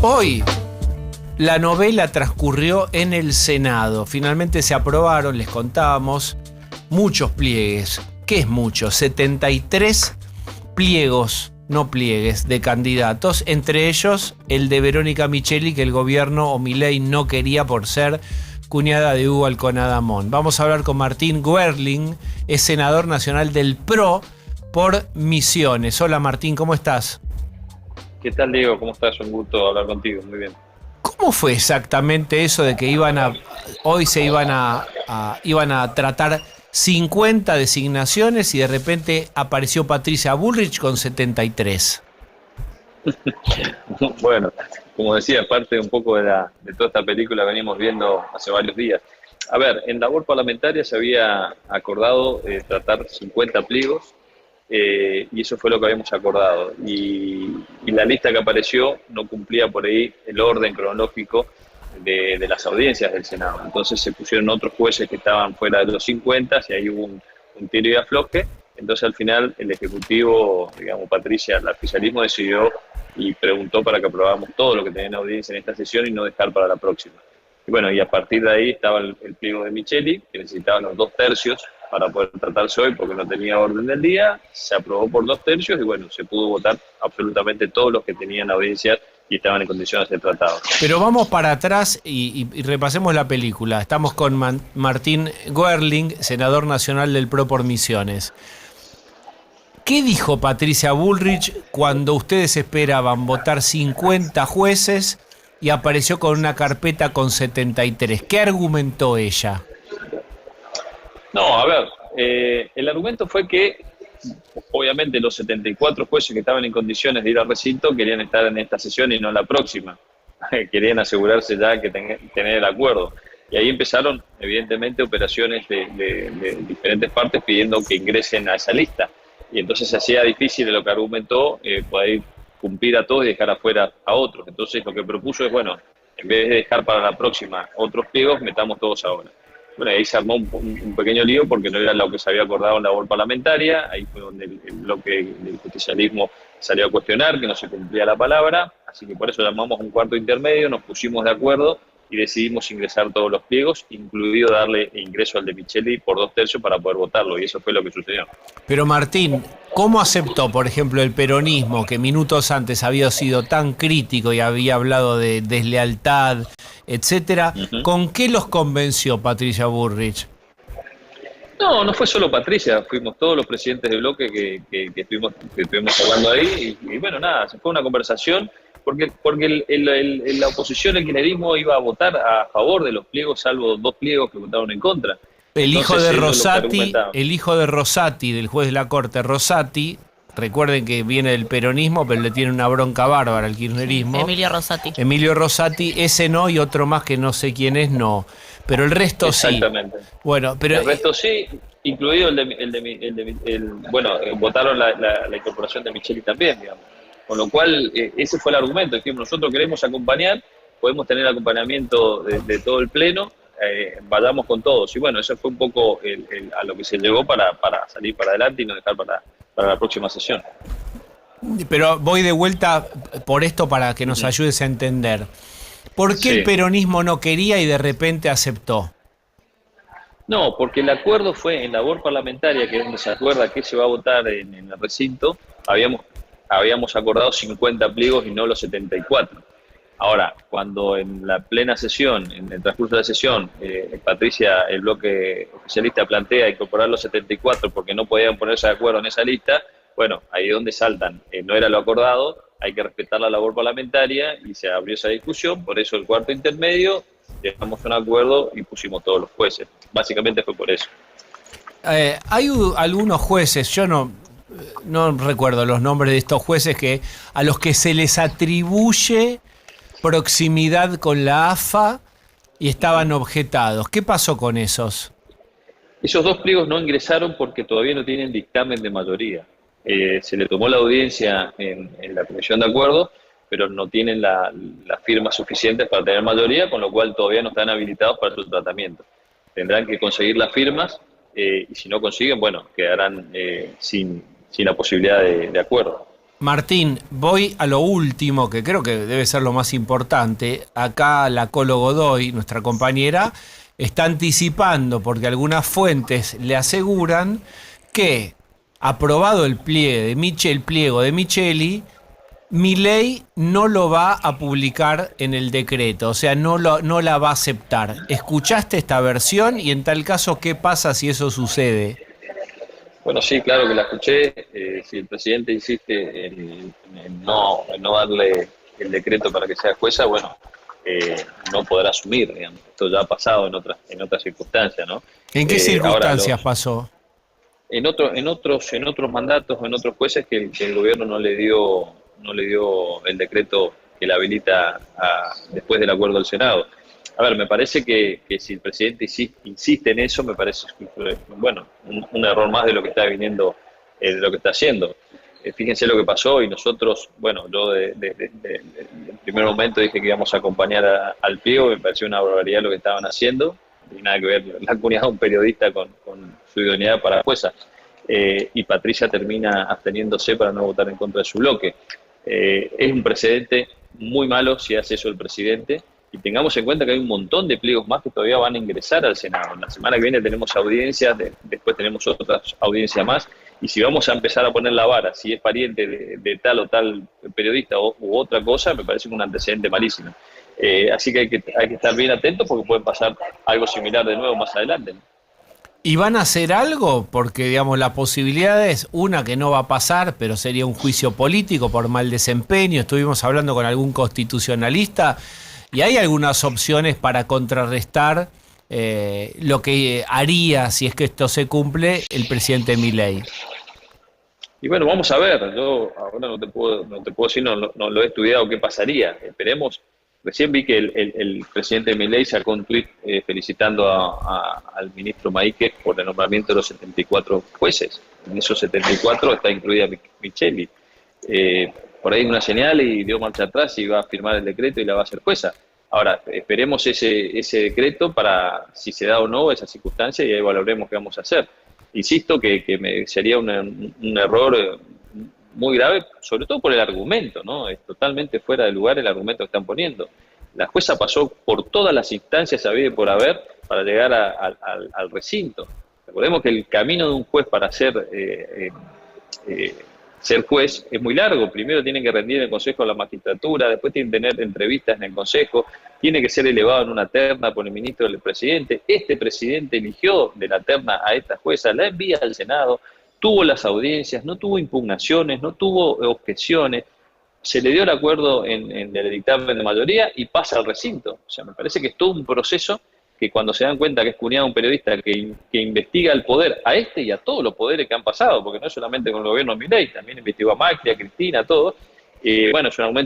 Hoy la novela transcurrió en el Senado. Finalmente se aprobaron, les contábamos, muchos pliegues. ¿Qué es mucho? 73 pliegos, no pliegues, de candidatos. Entre ellos el de Verónica Micheli, que el gobierno o Milei no quería por ser cuñada de Hugo Alconadamón. Vamos a hablar con Martín Guerling, es senador nacional del PRO por Misiones. Hola Martín, ¿cómo estás? ¿Qué tal, Diego? ¿Cómo estás? Un gusto hablar contigo. Muy bien. ¿Cómo fue exactamente eso de que hoy se iban a tratar 50 designaciones y de repente apareció Patricia Bullrich con 73? Bueno, como decía, parte un poco de toda esta película que venimos viendo hace varios días. A ver, en labor parlamentaria se había acordado tratar 50 pliegos y eso fue lo que habíamos acordado. Y la lista que apareció no cumplía por ahí el orden cronológico de las audiencias del Senado. Entonces se pusieron otros jueces que estaban fuera de los 50 y ahí hubo un tiro y afloje. Entonces al final el Ejecutivo, digamos, Patricia, el oficialismo decidió y preguntó para que aprobáramos todo lo que tenían audiencia en esta sesión y no dejar para la próxima. Y bueno, y a partir de ahí estaba el pliego de Micheli, que necesitaban los 2/3 para poder tratarse hoy porque no tenía orden del día. Se aprobó por 2/3 y bueno, se pudo votar absolutamente todos los que tenían audiencia y estaban en condiciones de ser tratados. Pero vamos para atrás y repasemos la película. Estamos con Martín Guerling, senador nacional del PRO por Misiones. ¿Qué dijo Patricia Bullrich cuando ustedes esperaban votar 50 jueces y apareció con una carpeta con 73? ¿Qué argumentó ella? No, a ver, el argumento fue que obviamente los 74 jueces que estaban en condiciones de ir al recinto querían estar en esta sesión y no en la próxima. Querían asegurarse ya que tener el acuerdo. Y ahí empezaron, evidentemente, operaciones de diferentes partes pidiendo que ingresen a esa lista. Y entonces se hacía difícil lo que argumentó poder cumplir a todos y dejar afuera a otros. Entonces lo que propuso es, bueno, en vez de dejar para la próxima otros pliegos, metamos todos ahora. Bueno, ahí se armó un pequeño lío porque no era lo que se había acordado en la labor parlamentaria. Ahí fue donde el bloque del justicialismo salió a cuestionar que no se cumplía la palabra. Así que por eso llamamos un cuarto intermedio, nos pusimos de acuerdo y decidimos ingresar todos los pliegos, incluido darle ingreso al de Micheli por 2/3 para poder votarlo, y eso fue lo que sucedió. Pero Martín, ¿cómo aceptó, por ejemplo, el peronismo, que minutos antes había sido tan crítico y había hablado de deslealtad, etcétera? ¿Con qué los convenció Patricia Bullrich? No fue solo Patricia, fuimos todos los presidentes de bloque que estuvimos hablando ahí, y bueno, nada, se fue una conversación, porque la oposición, el kirchnerismo, iba a votar a favor de los pliegos, salvo 2 pliegos que votaron en contra. El hijo de Rosati, del juez de la Corte, Rosati, recuerden que viene del peronismo, pero le tiene una bronca bárbara al kirchnerismo. Emilio Rosati, ese no, y otro más que no sé quién es, no. Pero el resto sí. Exactamente. Bueno, pero el resto sí, incluido votaron la incorporación de Micheli también, digamos. Con lo cual, ese fue el argumento. Dijimos, nosotros queremos acompañar, podemos tener acompañamiento de todo el Pleno, vayamos con todos. Y bueno, eso fue un poco a lo que se llegó para salir para adelante y no dejar para la próxima sesión. Pero voy de vuelta por esto para que nos ayudes a entender. ¿Por qué el peronismo no quería y de repente aceptó? No, porque el acuerdo fue en labor parlamentaria, que es donde se acuerda que se va a votar en el recinto, habíamos acordado 50 pliegos y no los 74. Ahora, cuando en la plena sesión, en el transcurso de la sesión, Patricia, el bloque oficialista, plantea incorporar los 74 porque no podían ponerse de acuerdo en esa lista, bueno, ahí es donde saltan. No era lo acordado, hay que respetar la labor parlamentaria y se abrió esa discusión, por eso el cuarto intermedio, llegamos a un acuerdo y pusimos todos los jueces. Básicamente fue por eso. Hay algunos jueces, yo no recuerdo los nombres de estos jueces, a los que se les atribuye proximidad con la AFA y estaban objetados. ¿Qué pasó con esos? Esos 2 pliegos no ingresaron porque todavía no tienen dictamen de mayoría. Se le tomó la audiencia en la comisión de acuerdo, pero no tienen las firmas suficientes para tener mayoría, con lo cual todavía no están habilitados para su tratamiento. Tendrán que conseguir las firmas y si no consiguen, bueno, quedarán sin la posibilidad de acuerdo. Martín, voy a lo último, que creo que debe ser lo más importante. Acá la Colo Godoy, nuestra compañera, está anticipando, porque algunas fuentes le aseguran que, aprobado el pliego de Micheli, Milei no lo va a publicar en el decreto, o sea, no la va a aceptar. ¿Escuchaste esta versión? Y en tal caso, ¿qué pasa si eso sucede? Bueno, sí, claro que la escuché. Si el presidente insiste en no darle el decreto para que sea jueza, bueno, no podrá asumir, digamos. Esto ya ha pasado en otras circunstancias, ¿no? ¿En qué Ahora, circunstancias pasó? en otros mandatos o en otros jueces que el gobierno no le dio el decreto que la habilita después del acuerdo del Senado. A ver, me parece que si el presidente insiste en eso, me parece, bueno, un error más de lo que está viniendo, de lo que está haciendo. Fíjense lo que pasó y nosotros, bueno, yo desde el primer momento dije que íbamos a acompañar al pliego, me pareció una barbaridad lo que estaban haciendo, y nada que ver la cuñada de un periodista con su idoneidad para jueza. Y Patricia termina absteniéndose para no votar en contra de su bloque. Es un precedente muy malo si hace eso el presidente. Y tengamos en cuenta que hay un montón de pliegos más que todavía van a ingresar al Senado. La semana que viene tenemos audiencias, después tenemos otras audiencias más, y si vamos a empezar a poner la vara, si es pariente de tal o tal periodista u otra cosa, me parece un antecedente malísimo. Así que hay que estar bien atentos porque puede pasar algo similar de nuevo más adelante, ¿no? ¿Y van a hacer algo? Porque, digamos, la posibilidad es una que no va a pasar, pero sería un juicio político por mal desempeño. Estuvimos hablando con algún constitucionalista y hay algunas opciones para contrarrestar lo que haría, si es que esto se cumple, el presidente Milei. Y bueno, vamos a ver. Yo ahora no te puedo decir, no lo he estudiado qué pasaría. Esperemos. Recién vi que el presidente Milei sacó un tuit felicitando al ministro Maíquez por el nombramiento de los 74 jueces. En esos 74 está incluida Micheli. Por ahí una señal y dio marcha atrás y va a firmar el decreto y la va a hacer jueza. Ahora, esperemos ese decreto para si se da o no esa circunstancia y ahí valoremos qué vamos a hacer. Insisto que sería un error muy grave, sobre todo por el argumento, ¿no? Es totalmente fuera de lugar el argumento que están poniendo. La jueza pasó por todas las instancias habidas y por haber para llegar al recinto. Recordemos que el camino de un juez para ser juez es muy largo. Primero tienen que rendir en el Consejo de la Magistratura, después tienen que tener entrevistas en el Consejo, tiene que ser elevado en una terna por el ministro del presidente. Este presidente eligió de la terna a esta jueza, la envía al Senado, tuvo las audiencias, no tuvo impugnaciones, no tuvo objeciones, se le dio el acuerdo en el dictamen de mayoría y pasa al recinto. O sea, me parece que es todo un proceso que cuando se dan cuenta que es cuñado un periodista que investiga el poder a este y a todos los poderes que han pasado, porque no es solamente con el gobierno de Milei, también investigó a Macri, a Cristina, a todos, bueno, es un argumento